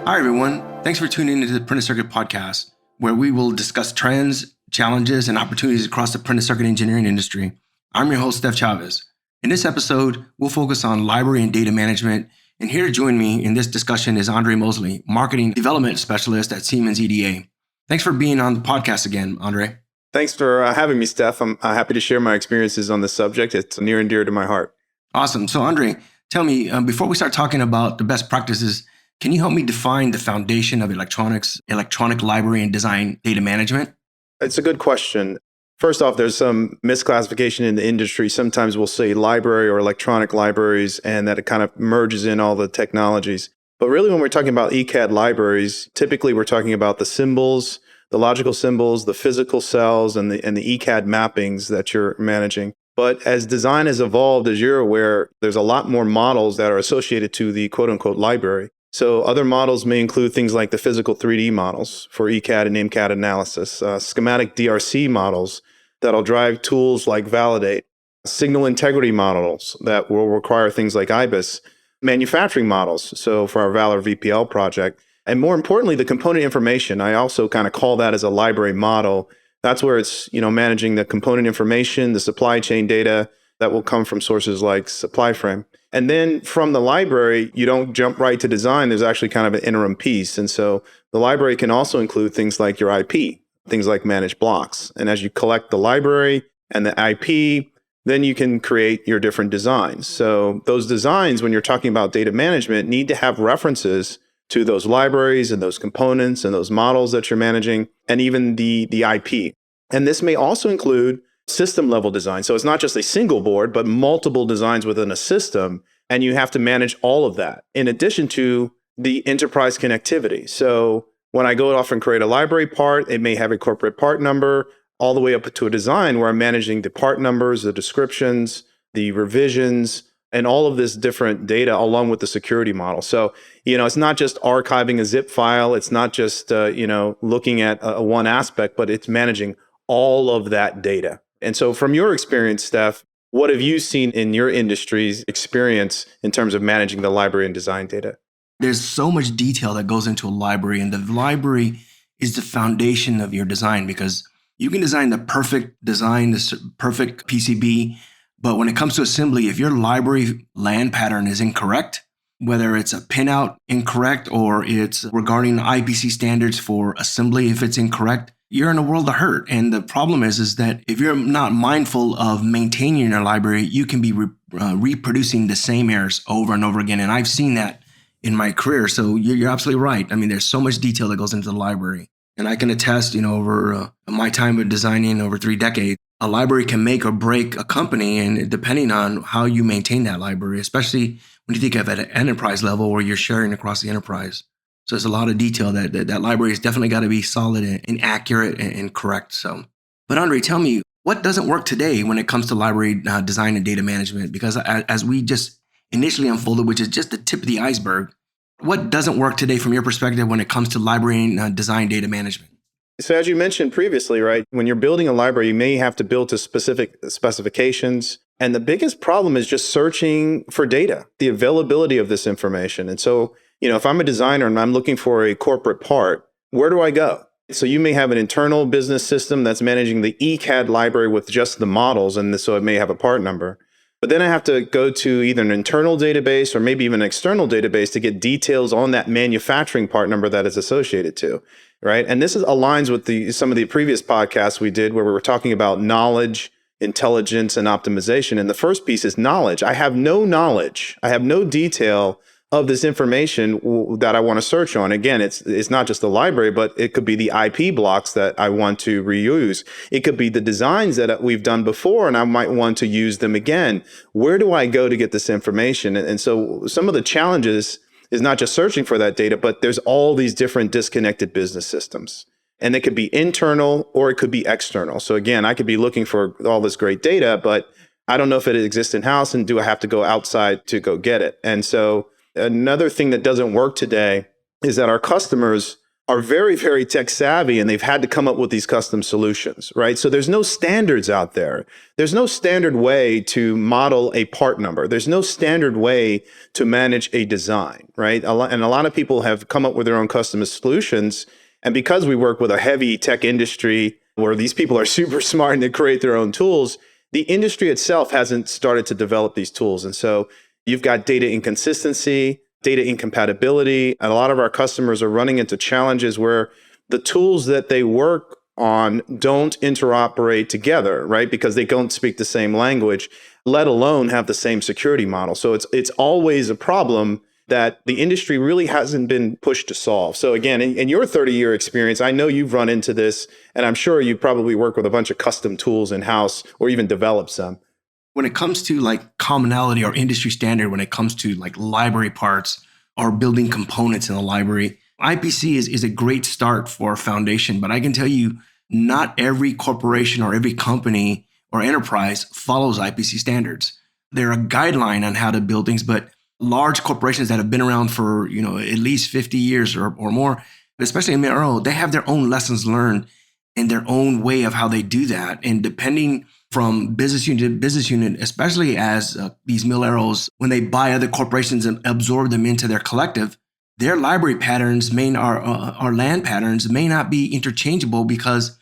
Hi, everyone. Thanks for tuning into the Printed Circuit Podcast, where we will discuss trends, challenges, and opportunities across the printed circuit engineering industry. I'm your host, Steph Chavez. In this episode, we'll focus on library and data management. And here to join me in this discussion is Andre Mosley, Marketing Development Specialist at Siemens EDA. Thanks for being on the podcast again, Andre. Thanks for having me, Steph. I'm happy to share my experiences on this subject. It's near and dear to my heart. Awesome. So, Andre, tell me, before we start talking about the best practices, can you help me define the foundation of electronic library and design data management? It's a good question. First off, there's some misclassification in the industry. Sometimes we'll say library or electronic libraries, and that it kind of merges in all the technologies. But really, when we're talking about ECAD libraries, typically we're talking about the symbols, the logical symbols, the physical cells, and the ECAD mappings that you're managing. But as design has evolved, as you're aware, there's a lot more models that are associated to the quote-unquote library. So other models may include things like the physical 3D models for ECAD and IMCAD analysis, schematic DRC models that'll drive tools like Validate, signal integrity models that will require things like IBIS, manufacturing models, so for our Valor VPL project, and more importantly, the component information. I also kind of call that as a library model. That's where it's, managing the component information, the supply chain data that will come from sources like SupplyFrame. And then from the library, you don't jump right to design. There's actually kind of an interim piece. And so the library can also include things like your IP, things like managed blocks. And as you collect the library and the IP, then you can create your different designs. So those designs, when you're talking about data management, need to have references to those libraries and those components and those models that you're managing, and even the IP. And this may also include system level design. So it's not just a single board, but multiple designs within a system. And you have to manage all of that in addition to the enterprise connectivity. So when I go off and create a library part, it may have a corporate part number all the way up to a design where I'm managing the part numbers, the descriptions, the revisions, and all of this different data along with the security model. So, it's not just archiving a zip file. It's not just, looking at one aspect, but it's managing all of that data. And so from your experience, Steph, what have you seen in your industry's experience in terms of managing the library and design data? There's so much detail that goes into a library, and the library is the foundation of your design because you can design the perfect design, the perfect PCB, but when it comes to assembly, if your library LAN pattern is incorrect, whether it's a pinout incorrect or it's regarding IPC standards for assembly, if it's incorrect, you're in a world of hurt. And the problem is that if you're not mindful of maintaining your library, you can be reproducing the same errors over and over again. And I've seen that in my career. So you're absolutely right. I mean, there's so much detail that goes into the library. And I can attest, over my time of designing over 3 decades, a library can make or break a company, and depending on how you maintain that library, especially when you think of it at an enterprise level where you're sharing across the enterprise. So there's a lot of detail that library has definitely got to be solid and accurate and correct. So, but Andre, tell me, what doesn't work today when it comes to library design and data management? Because as we just initially unfolded, which is just the tip of the iceberg, what doesn't work today from your perspective when it comes to library and design data management? So as you mentioned previously, right, when you're building a library, you may have to build to specific specifications. And the biggest problem is just searching for data, the availability of this information. And so, if I'm a designer and I'm looking for a corporate part, where do I go? So you may have an internal business system that's managing the ECAD library with just the models, and so it may have a part number. But then I have to go to either an internal database or maybe even an external database to get details on that manufacturing part number that is associated to, right? And this aligns with some of the previous podcasts we did where we were talking about knowledge, intelligence, and optimization. And the first piece is knowledge. I have no knowledge. I have no detail of this information that I want to search on. Again, it's not just the library, but it could be the IP blocks that I want to reuse. It could be the designs that we've done before, and I might want to use them again. Where do I go to get this information? And so some of the challenges is not just searching for that data, but there's all these different disconnected business systems. And it could be internal or it could be external. So again, I could be looking for all this great data, but I don't know if it exists in-house, and do I have to go outside to go get it? And so another thing that doesn't work today is that our customers are very, very tech savvy, and they've had to come up with these custom solutions, right? So there's no standards out there. There's no standard way to model a part number. There's no standard way to manage a design, right? And a lot of people have come up with their own custom solutions. And because we work with a heavy tech industry where these people are super smart and they create their own tools, the industry itself hasn't started to develop these tools. And so you've got data inconsistency, data incompatibility, and a lot of our customers are running into challenges where the tools that they work on don't interoperate together, right? Because they don't speak the same language, let alone have the same security model. So it's always a problem that the industry really hasn't been pushed to solve. So again, in your 30-year experience, I know you've run into this, and I'm sure you probably work with a bunch of custom tools in-house or even develop some. When it comes to like commonality or industry standard, when it comes to like library parts or building components in the library, IPC is a great start for a foundation. But I can tell you, not every corporation or every company or enterprise follows IPC standards. They're a guideline on how to build things, but large corporations that have been around for, at least 50 years or more, especially in Mil-Aero, they have their own lessons learned and their own way of how they do that. And depending from business unit to business unit, especially as these Mil-Aeros, when they buy other corporations and absorb them into their collective, their library patterns or land patterns may not be interchangeable because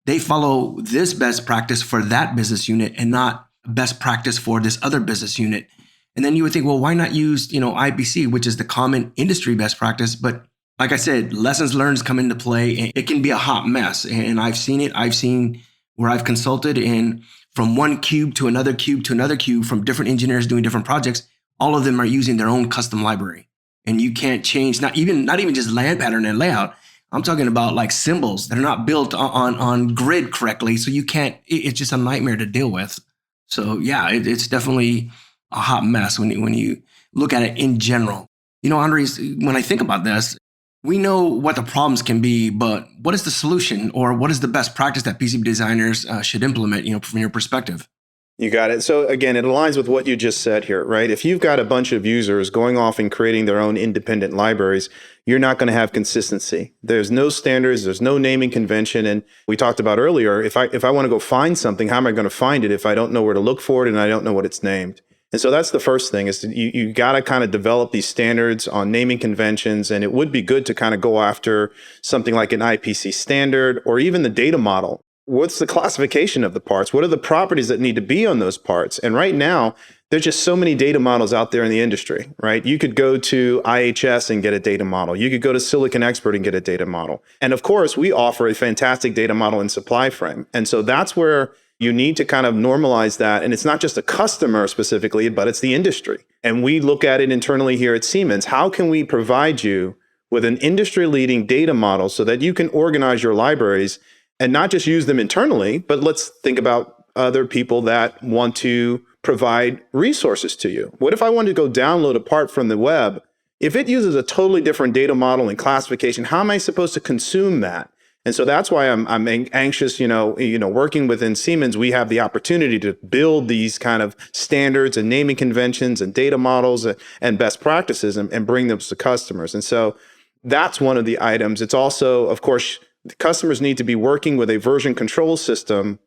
they follow this best practice for that business unit and not best practice for this other business unit. And then you would think, well, why not use, IPC, which is the common industry best practice? But like I said, lessons learned come into play, and it can be a hot mess. And I've seen it. I've seen where I've consulted, and from one cube to another cube to another cube, from different engineers doing different projects, all of them are using their own custom library. And you can't change, not even just land pattern and layout. I'm talking about like symbols that are not built on grid correctly. So you can't, it's just a nightmare to deal with. So yeah, it's definitely a hot mess when you look at it in general. Andres, when I think about this, we know what the problems can be, but what is the solution, or what is the best practice that PCB designers should implement, from your perspective? You got it. So again, it aligns with what you just said here, right? If you've got a bunch of users going off and creating their own independent libraries, you're not going to have consistency. There's no standards, there's no naming convention. And we talked about earlier, if I want to go find something, how am I going to find it if I don't know where to look for it and I don't know what it's named? And so that's the first thing, is you got to kind of develop these standards on naming conventions. And it would be good to kind of go after something like an IPC standard or even the data model. What's the classification of the parts? What are the properties that need to be on those parts? And right now, there's just so many data models out there in the industry, right? You could go to IHS and get a data model. You could go to Silicon Expert and get a data model. And of course, we offer a fantastic data model in SupplyFrame. And so that's where you need to kind of normalize that. And it's not just a customer specifically, but it's the industry. And we look at it internally here at Siemens. How can we provide you with an industry-leading data model so that you can organize your libraries and not just use them internally, but let's think about other people that want to provide resources to you. What if I wanted to go download a part from the web? If it uses a totally different data model and classification, how am I supposed to consume that? And so that's why I'm anxious, working within Siemens, we have the opportunity to build these kind of standards and naming conventions and data models and best practices and bring them to customers. And so that's one of the items. It's also, of course, the customers need to be working with a version control system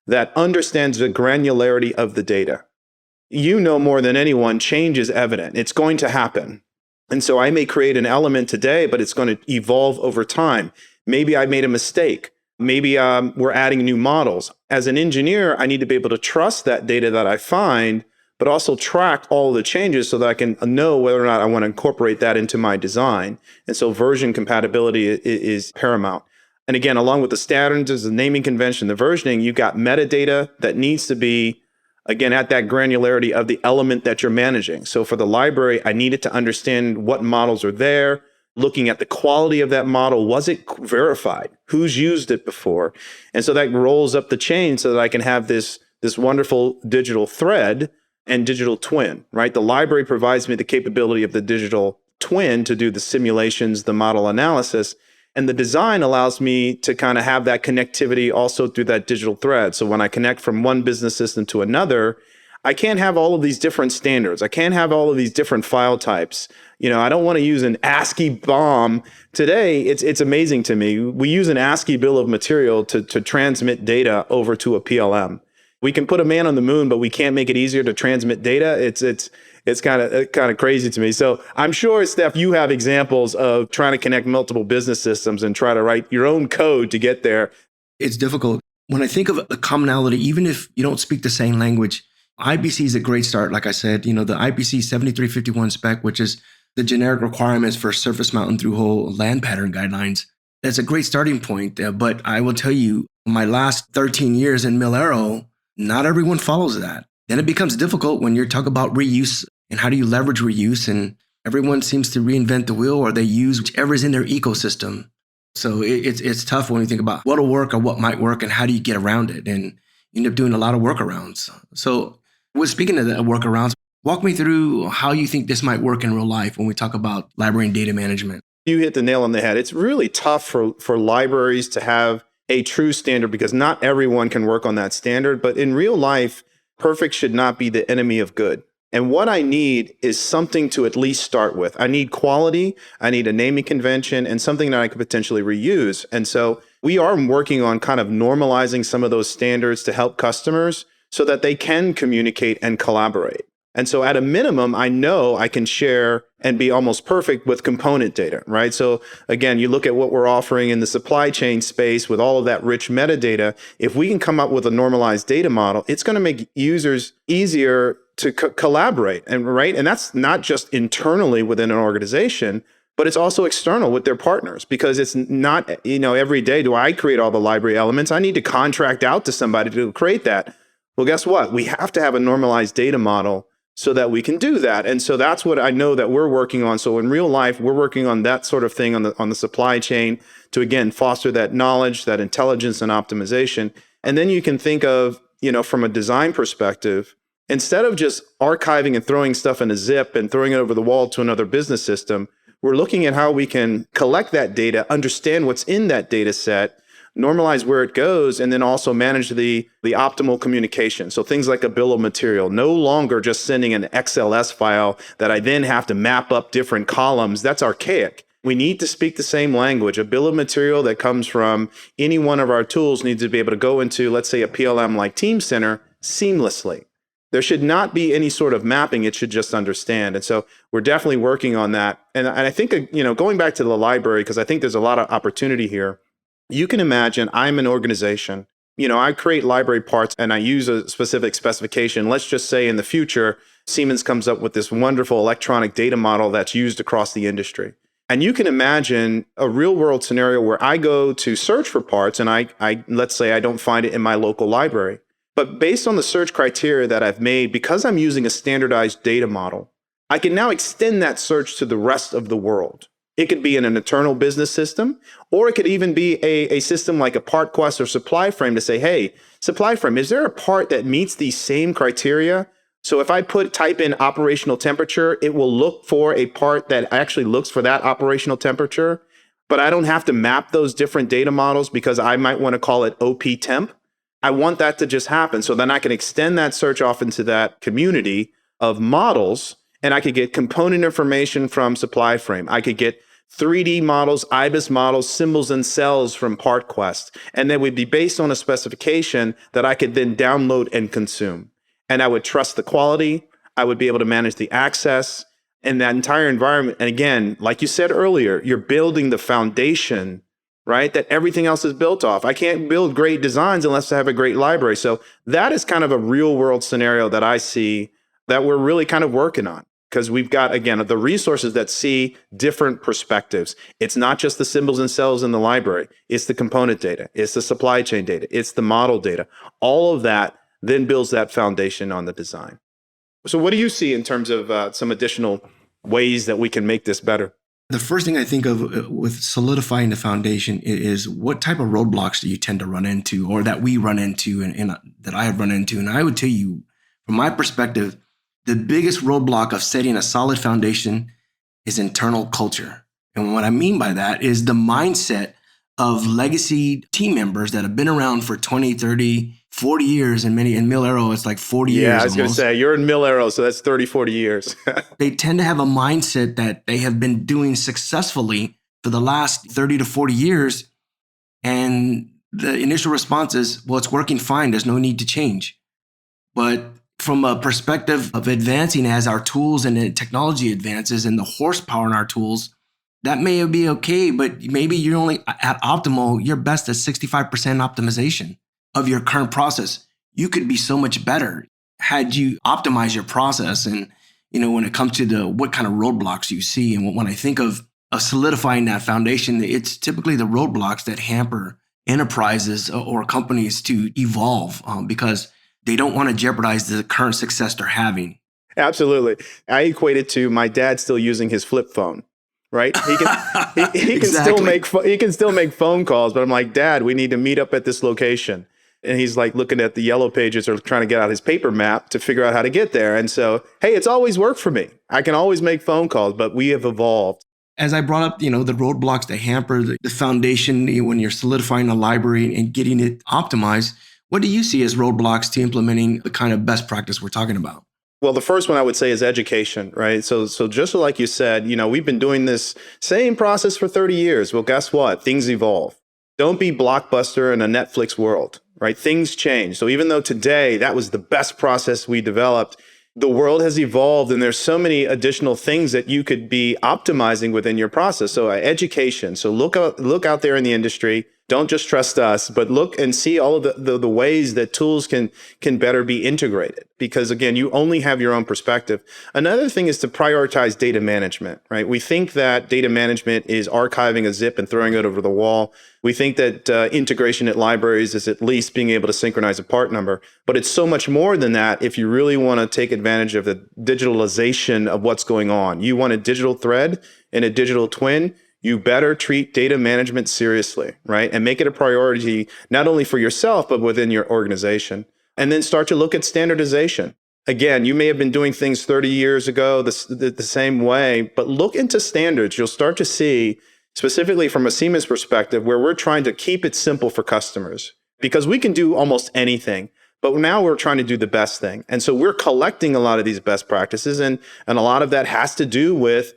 that understands the granularity of the data. You know more than anyone, change is evident. It's going to happen. And so I may create an element today, but it's going to evolve over time. Maybe I made a mistake. Maybe we're adding new models. As an engineer, I need to be able to trust that data that I find, but also track all the changes so that I can know whether or not I want to incorporate that into my design. And so version compatibility is paramount. And again, along with the standards, the naming convention, the versioning, you've got metadata that needs to be, again, at that granularity of the element that you're managing. So for the library, I needed to understand what models are there, looking at the quality of that model. Was it verified? Who's used it before? And so that rolls up the chain so that I can have this wonderful digital thread and digital twin, right? The library provides me the capability of the digital twin to do the simulations, the model analysis. And the design allows me to kind of have that connectivity also through that digital thread. So when I connect from one business system to another, I can't have all of these different standards. I can't have all of these different file types. I don't want to use an ASCII BOM. Today, it's amazing to me. We use an ASCII bill of material to transmit data over to a PLM. We can put a man on the moon, but we can't make it easier to transmit data. It's kind of crazy to me. So I'm sure, Steph, you have examples of trying to connect multiple business systems and try to write your own code to get there. It's difficult. When I think of the commonality, even if you don't speak the same language, IPC is a great start. Like I said, the IPC 7351 spec, which is the generic requirements for surface mount and through hole land pattern guidelines. That's a great starting point. But I will tell you, my last 13 years in Mil-Aero, not everyone follows that. Then it becomes difficult when you're talking about reuse and how do you leverage reuse, and everyone seems to reinvent the wheel, or they use whichever is in their ecosystem. So it's tough when you think about what'll work or what might work and how do you get around it, and you end up doing a lot of workarounds. So speaking of the workarounds, walk me through how you think this might work in real life when we talk about library and data management. You hit the nail on the head. It's really tough for libraries to have a true standard because not everyone can work on that standard. But in real life, perfect should not be the enemy of good. And what I need is something to at least start with. I need quality, I need a naming convention, and something that I could potentially reuse. And so we are working on kind of normalizing some of those standards to help customers so that they can communicate and collaborate. And so at a minimum, I know I can share and be almost perfect with component data, right? So again, you look at what we're offering in the supply chain space with all of that rich metadata. If we can come up with a normalized data model, it's going to make users easier to collaborate, and right? And that's not just internally within an organization, but it's also external with their partners, because it's not, every day do I create all the library elements. I need to contract out to somebody to create that. Well, guess what? We have to have a normalized data model so that we can do that. And so that's what I know that we're working on. So in real life, we're working on that sort of thing on the supply chain to, again, foster that knowledge, that intelligence and optimization. And then you can think of, from a design perspective, instead of just archiving and throwing stuff in a zip and throwing it over the wall to another business system, we're looking at how we can collect that data, understand what's in that data set, normalize where it goes, and then also manage the optimal communication. So things like a bill of material, no longer just sending an XLS file that I then have to map up different columns. That's archaic. We need to speak the same language. A bill of material that comes from any one of our tools needs to be able to go into, let's say, a PLM like Teamcenter seamlessly. There should not be any sort of mapping. It should just understand. And so we're definitely working on that. And I think, going back to the library, because I think there's a lot of opportunity here. You can imagine I'm an organization. I create library parts and I use a specific specification. Let's just say in the future, Siemens comes up with this wonderful electronic data model that's used across the industry. And you can imagine a real world scenario where I go to search for parts and I let's say I don't find it in my local library. But based on the search criteria that I've made, because I'm using a standardized data model, I can now extend that search to the rest of the world. It could be in an internal business system, or it could even be a system like a PartQuest or SupplyFrame to say, hey, SupplyFrame, is there a part that meets these same criteria? So if I type in operational temperature, it will look for a part that actually looks for that operational temperature, but I don't have to map those different data models because I might want to call it OP temp. I want that to just happen. So then I can extend that search off into that community of models, and I could get component information from SupplyFrame. I could get 3D models, IBIS models, symbols and cells from PartQuest. And they would be based on a specification that I could then download and consume. And I would trust the quality. I would be able to manage the access and that entire environment. And again, like you said earlier, you're building the foundation, right, that everything else is built off. I can't build great designs unless I have a great library. So that is kind of a real world scenario that I see that we're really kind of working on. Because we've got, again, the resources that see different perspectives. It's not just the symbols and cells in the library. It's the component data. It's the supply chain data. It's the model data. All of that then builds that foundation on the design. So what do you see in terms of some additional ways that we can make this better? The first thing I think of with solidifying the foundation is what type of roadblocks do you tend to run into, or that we run into and that I have run into? And I would tell you, from my perspective, the biggest roadblock of setting a solid foundation is internal culture. And what I mean by that is the mindset of legacy team members that have been around for 20, 30, 40 years, and many in Mil-Aero, it's like 40 years. Yeah, I was going to say, you're in Mil-Aero, so that's 30, 40 years. They tend to have a mindset that they have been doing successfully for the last 30 to 40 years. And the initial response is, well, it's working fine. There's no need to change. But from a perspective of advancing as our tools and the technology advances and the horsepower in our tools, that may be okay, but maybe you're only at optimal, you're best at 65% optimization of your current process. You could be so much better had you optimized your process. And, when it comes to what kind of roadblocks you see, and when I think of solidifying that foundation, it's typically the roadblocks that hamper enterprises or companies to evolve because they don't want to jeopardize the current success they're having. Absolutely. I equate it to my dad still using his flip phone. Right? He can Exactly. he can still make phone calls, but I'm like, Dad, we need to meet up at this location. And he's like looking at the yellow pages or trying to get out his paper map to figure out how to get there. And so, hey, it's always worked for me. I can always make phone calls, but we have evolved. As I brought up, the roadblocks that hamper the foundation when you're solidifying a library and getting it optimized, what do you see as roadblocks to implementing the kind of best practice we're talking about? Well, the first one I would say is education, right? So just like you said, we've been doing this same process for 30 years. Well, guess what? Things evolve. Don't be Blockbuster in a Netflix world, right? Things change. So even though today that was the best process we developed, the world has evolved and there's so many additional things that you could be optimizing within your process. So education. So look out there in the industry. Don't just trust us, but look and see all of the ways that tools can better be integrated. Because again, you only have your own perspective. Another thing is to prioritize data management, right? We think that data management is archiving a zip and throwing it over the wall. We think that integration at libraries is at least being able to synchronize a part number, but it's so much more than that if you really want to take advantage of the digitalization of what's going on. You want a digital thread and a digital twin. You better treat data management seriously, right? And make it a priority, not only for yourself, but within your organization. And then start to look at standardization. Again, you may have been doing things 30 years ago the same way, but look into standards. You'll start to see, specifically from a Siemens perspective, where we're trying to keep it simple for customers because we can do almost anything. But now we're trying to do the best thing. And so we're collecting a lot of these best practices. And a lot of that has to do with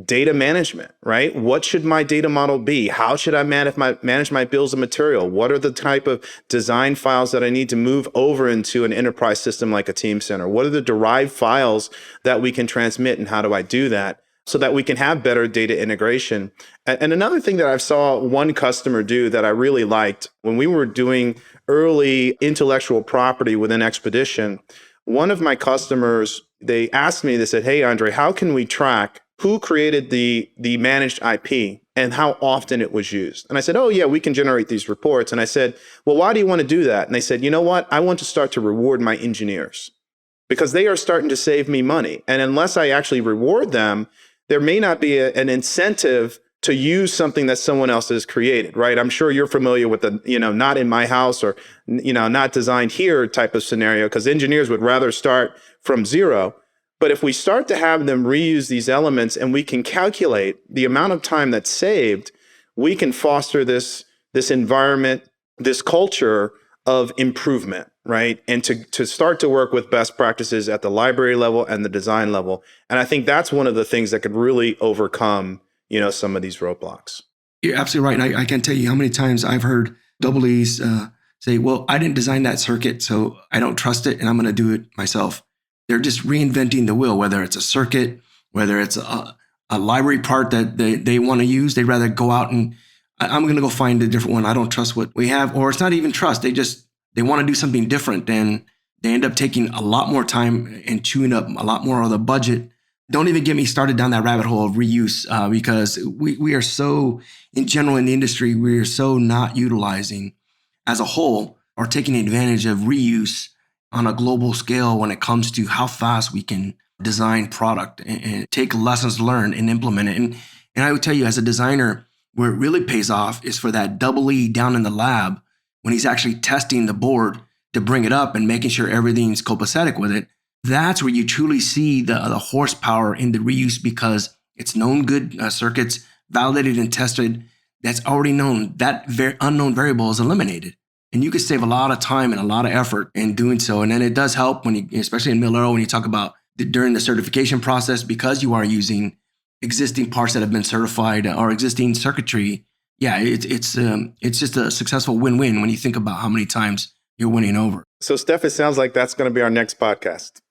data management, right? What should my data model be? How should I manage my bills of material? What are the type of design files that I need to move over into an enterprise system like a Teamcenter? What are the derived files that we can transmit, and how do I do that so that we can have better data integration? And another thing that I saw one customer do that I really liked when we were doing early intellectual property within Expedition, one of my customers, they asked me, they said, "Hey, Andre, how can we track who created the managed IP and how often it was used?" And I said, "Oh yeah, we can generate these reports." And I said, "Well, why do you want to do that?" And they said, "You know what? I want to start to reward my engineers because they are starting to save me money. And unless I actually reward them, there may not be an incentive to use something that someone else has created," right? I'm sure you're familiar with the, not in my house or, not designed here type of scenario, because engineers would rather start from zero. But if we start to have them reuse these elements and we can calculate the amount of time that's saved, we can foster this environment, this culture of improvement, right? And to start to work with best practices at the library level and the design level. And I think that's one of the things that could really overcome, some of these roadblocks. You're absolutely right. And I can't tell you how many times I've heard double E's say, well, I didn't design that circuit, so I don't trust it and I'm going to do it myself. They're just reinventing the wheel, whether it's a circuit, whether it's a library part that they want to use. They'd rather go out and I'm going to go find a different one. I don't trust what we have, or it's not even trust. They want to do something different, and they end up taking a lot more time and chewing up a lot more of the budget. Don't even get me started down that rabbit hole of reuse because we are so, in general in the industry, we are so not utilizing as a whole or taking advantage of reuse on a global scale when it comes to how fast we can design product and take lessons learned and implement it. And I would tell you, as a designer, where it really pays off is for that double E down in the lab when he's actually testing the board to bring it up and making sure everything's copacetic with it. That's where you truly see the horsepower in the reuse, because it's known good circuits, validated and tested. that's already known, that unknown variable is eliminated. And you can save a lot of time and a lot of effort in doing so. And then it does help when you, especially in Mil-Aero, when you talk about during the certification process, because you are using existing parts that have been certified or existing circuitry. Yeah, it's just a successful win-win when you think about how many times you're winning over. So, Steph, it sounds like that's going to be our next podcast.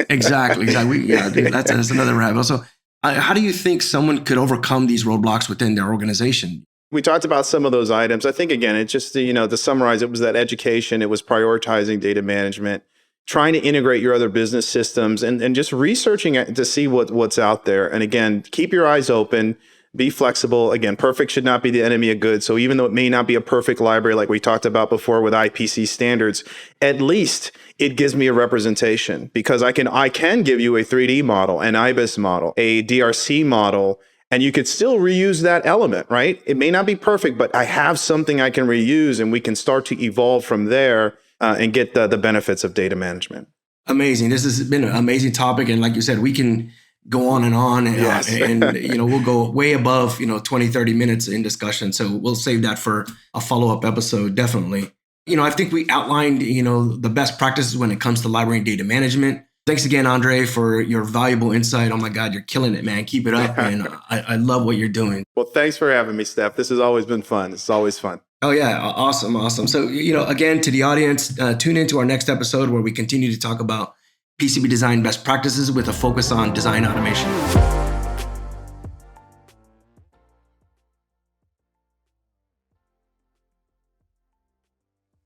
Exactly. Yeah, that's another rabbit hole. So, how do you think someone could overcome these roadblocks within their organization? We talked about some of those items. I think, again, it's just, to summarize, it was that education, it was prioritizing data management, trying to integrate your other business systems, and just researching to see what's out there. And again, keep your eyes open, be flexible. Again, perfect should not be the enemy of good. So even though it may not be a perfect library like we talked about before with IPC standards, at least it gives me a representation, because I can give you a 3D model, an IBIS model, a DRC model, and you could still reuse that element, right? It may not be perfect, but I have something I can reuse, and we can start to evolve from there and get the benefits of data management. Amazing. This has been an amazing topic. And like you said, we can go on and on. And, Yes. and we'll go way above, 20, 30 minutes in discussion. So we'll save that for a follow-up episode, definitely. I think we outlined, the best practices when it comes to library and data management. Thanks again, Andre, for your valuable insight. Oh my God, you're killing it, man. Keep it up. And I love what you're doing. Well, thanks for having me, Steph. This has always been fun. It's always fun. Oh, yeah. Awesome. So, again, to the audience, tune into our next episode where we continue to talk about PCB design best practices with a focus on design automation.